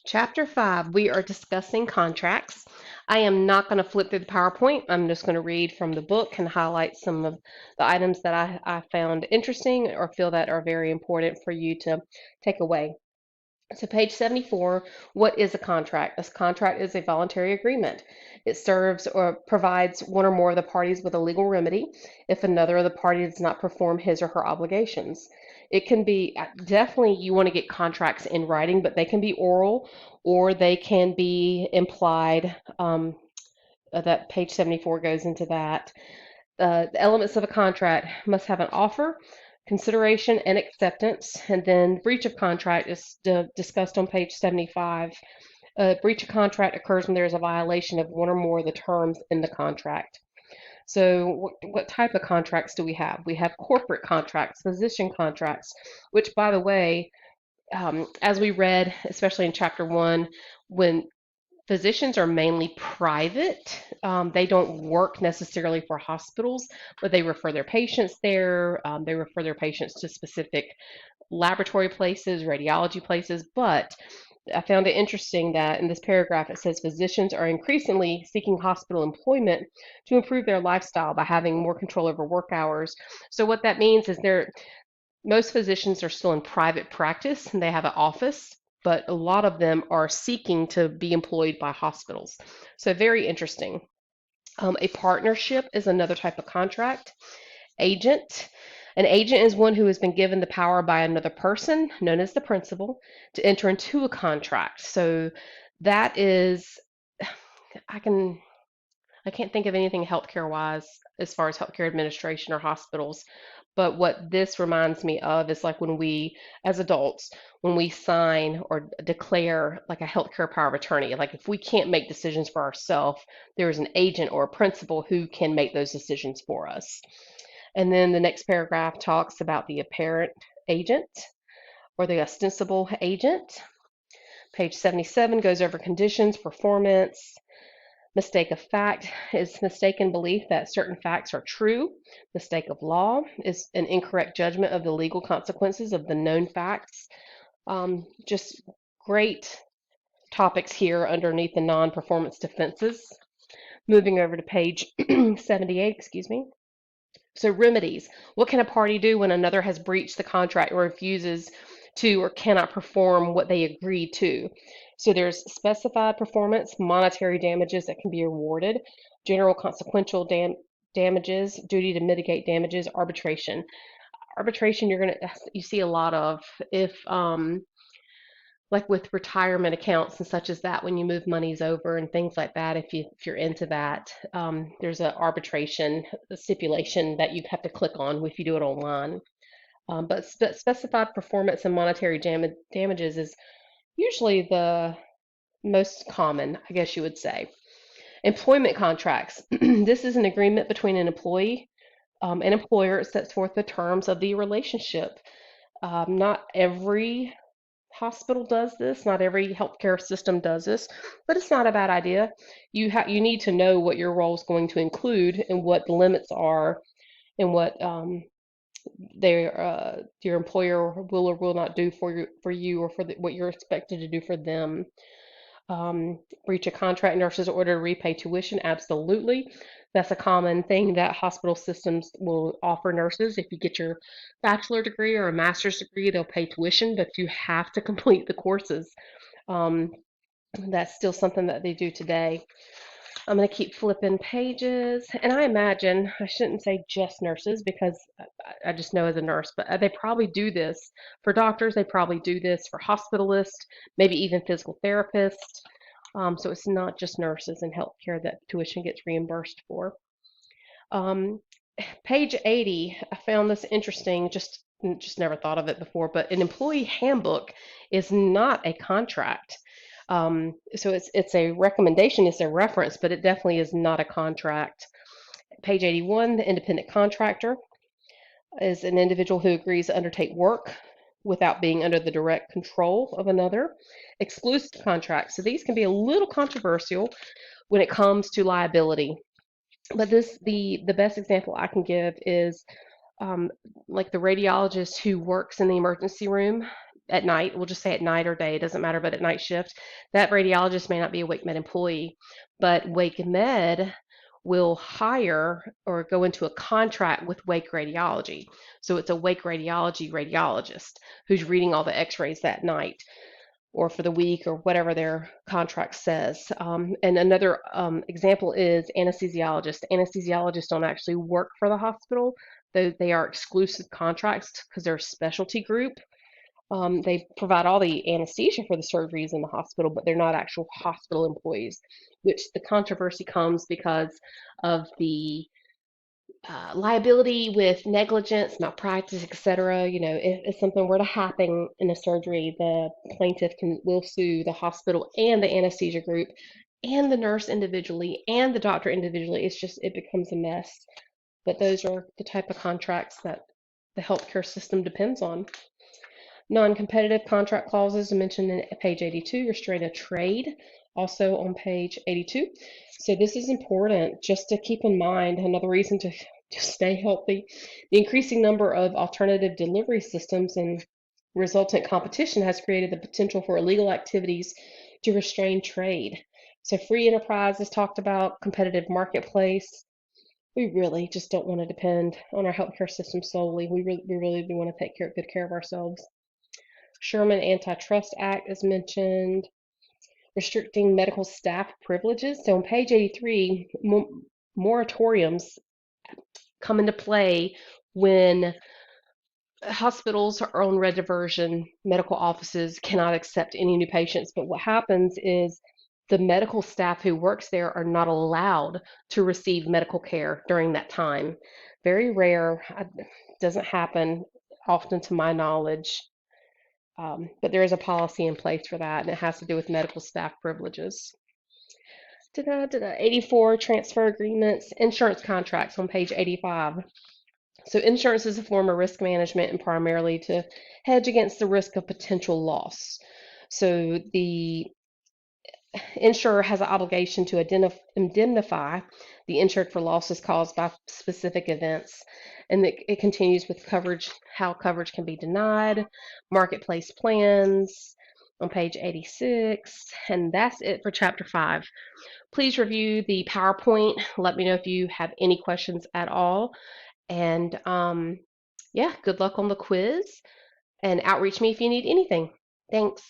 Chapter 5, we are discussing contracts. I am not going to flip through the PowerPoint. I'm just going to read from the book and highlight some of the items that I found interesting or feel that are very important for you to take away. So, page 74, what is a contract? A contract is a voluntary agreement. It serves or provides one or more of the parties with a legal remedy if another of the parties does not perform his or her obligations. It can be definitely you want to get contracts in writing, but they can be oral or they can be implied. That page 74 goes into that. The elements of a contract must have an offer, consideration, and acceptance. And then breach of contract is discussed on page 75. Breach of contract occurs when there is a violation of one or more of the terms in the contract. So, what type of contracts do we have? We have corporate contracts, physician contracts, which, by the way, as we read, especially in chapter one, when physicians are mainly private. They don't work necessarily for hospitals, but they refer their patients there. They refer their patients to specific laboratory places, radiology places. But I found it interesting that in this paragraph it says physicians are increasingly seeking hospital employment to improve their lifestyle by having more control over work hours. So what that means is most physicians are still in private practice and they have an office, but a lot of them are seeking to be employed by hospitals. So, very interesting. A partnership is another type of contract. Agent. An agent is one who has been given the power by another person, known as the principal, to enter into a contract. So, that is, I can. I can't think of anything healthcare wise as far as healthcare administration or hospitals. But what this reminds me of is like when we, as adults, when we sign or declare like a healthcare power of attorney, like if we can't make decisions for ourselves, there is an agent or a principal who can make those decisions for us. And then the next paragraph talks about the apparent agent or the ostensible agent. Page 77 goes over conditions, performance. Mistake of fact is mistaken belief that certain facts are true. Mistake of law is an incorrect judgment of the legal consequences of the known facts. Just great topics here underneath the non performance defenses. Moving over to page 78, excuse me. So, remedies. What can a party do when another has breached the contract or refuses to or cannot perform what they agreed to? So, there's specified performance, monetary damages that can be awarded, general consequential damages, duty to mitigate damages, arbitration. Arbitration, you see a lot of if like with retirement accounts and such as that when you move monies over and things like that if you're into that, there's an arbitration stipulation that you have to click on if you do it online. But specified performance and monetary damages is usually the most common, I guess you would say. Employment contracts. This is an agreement between an employee and employer. It sets forth the terms of the relationship. Not every hospital does this. Not every healthcare system does this, but it's not a bad idea. You need to know what your role is going to include and what the limits are and what your employer will or will not do for you or what you're expected to do for them. Breach of contract, nurses order to repay tuition. Absolutely. That's a common thing that hospital systems will offer nurses. If you get your bachelor degree or a master's degree, they'll pay tuition, but you have to complete the courses. Um, that's still something that they do today. I'm going to keep flipping pages. And I imagine, I shouldn't say just nurses because I just know as a nurse, but they probably do this for doctors. They probably do this for hospitalists, maybe even physical therapists. So it's not just nurses in healthcare that tuition gets reimbursed for. Um, Page 80, I found this interesting, just never thought of it before, but an employee handbook is not a contract. So it's a recommendation, it's a reference, but it definitely is not a contract. Page 81, the independent contractor is an individual who agrees to undertake work without being under the direct control of another. Exclusive contracts. So these can be a little controversial when it comes to liability. But the best example I can give is like the radiologist who works in the emergency room. at night, we'll just say at night or day, it doesn't matter, but at night shift, that radiologist may not be a Wake Med employee, but Wake Med will hire or go into a contract with Wake Radiology. So it's a Wake Radiology radiologist who's reading all the x-rays that night or for the week or whatever their contract says. And another example is anesthesiologists. Anesthesiologists don't actually work for the hospital, though they are exclusive contracts because they're a specialty group. They provide all the anesthesia for the surgeries in the hospital, but they're not actual hospital employees, which the controversy comes because of the liability with negligence, malpractice, etc. If something were to happen in a surgery, the plaintiff will sue the hospital and the anesthesia group and the nurse individually and the doctor individually. It becomes a mess. But those are the type of contracts that the healthcare system depends on. Non-competitive contract clauses mentioned in page 82, restraint of trade, also on page 82. So this is important just to keep in mind. Another reason to stay healthy. The increasing number of alternative delivery systems and resultant competition has created the potential for illegal activities to restrain trade. So free enterprise is talked about, competitive marketplace. We really just don't want to depend on our healthcare system solely. We really do want to take good care of ourselves. Sherman Antitrust Act is mentioned, restricting medical staff privileges. So on page 83, moratoriums come into play when hospitals are on red diversion, medical offices cannot accept any new patients. But what happens is the medical staff who works there are not allowed to receive medical care during that time. Very rare, doesn't happen often to my knowledge. But there is a policy in place for that, and it has to do with medical staff privileges. 84, transfer agreements, insurance contracts on page 85. So insurance is a form of risk management and primarily to hedge against the risk of potential loss. So the insurer has an obligation to indemnify the insured for losses caused by specific events. And it continues with coverage, how coverage can be denied, marketplace plans on page 86. And that's it for chapter 5. Please review the PowerPoint. Let me know if you have any questions at all. And yeah, good luck on the quiz and outreach me if you need anything. Thanks.